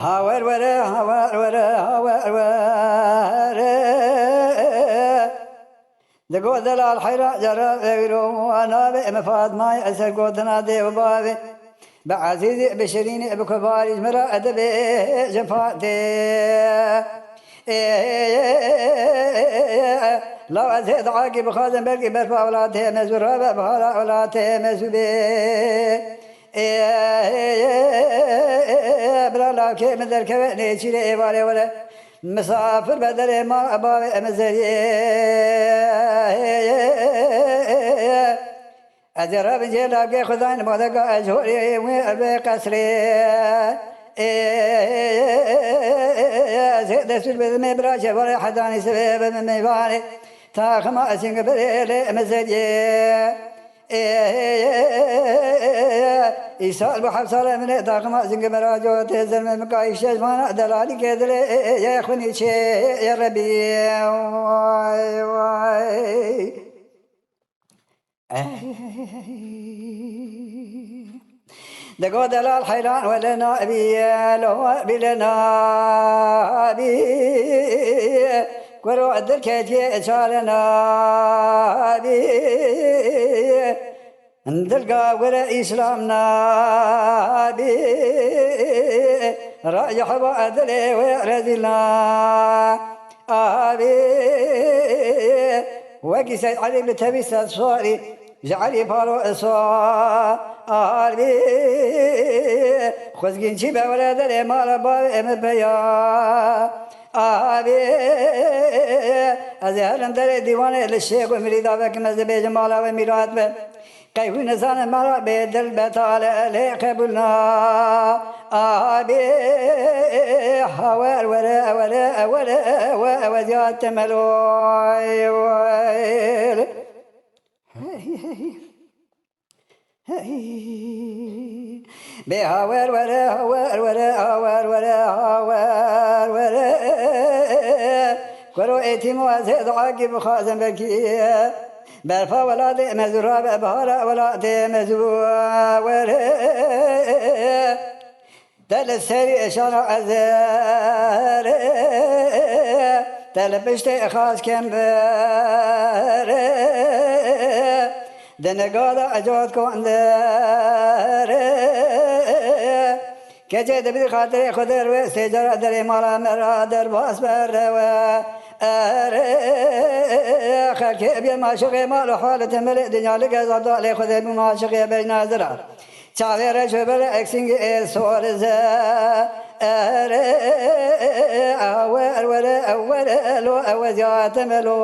هاور ورا هاور ورا هاور ورا دقود الحيرة جرى غيره وانا بمفاد ما يأسر قوتنا دي وبابي بعزيزي بشريني بكباري مرا أدبي جفاتي لو أزيد عاقب خادم برقي برفع ولاته مزورة بهارا ولاته مزوبي بلا لا كي من ذلك نيشيل إيوالي ولا مسافر بدل ما أبا مزري أجرب جلاب خدان مالك أجوري وأبي قصري زيد سلبي مبراش ولا حداني سبب من ميفاني تاخما أسنق بريلي مزري إيسال بحبسال من تاخما أسنق مراجو تزل من مقايش جمانا دلالي كدل يا أخوني شي يا ربي واي واي دقو دلال حيران ولنا أبي لو بلنا أبي كرو عدل كيتي شالنا أبي ندلقى ورا إسلامنا أبي رايح وعدلي ورزلنا أبي وقيسي علي بتبيس الصوري جعلي فارو الصوري خزقين شبه ولا دري مال باب مبيا أبي أزهر دري ديوان للشيخ ومريدا بك مزبي جمالا وميرات به كيف نزان مرا بدل بطالة لقبلنا أبي حوال ولا وزيات ملوي ويل بهاور ولا كرو ايتم وزيد عاقب خازن بكي برفا ولا دي مزورا ببهارا ولا دي مزور دل السري اشارة عزار دل بشتي خاص كمبر دنقادا أجود كوندر كجد بدي خاطري خدر وسجر دري مالا مرا در باس بر خلك بي ما شقي مال حالة ملء دنيا لقى ضالي خذ بما شقي بين زرع شاغر شبر اكسنج سور ز اول ولا اول لو اوزات ملو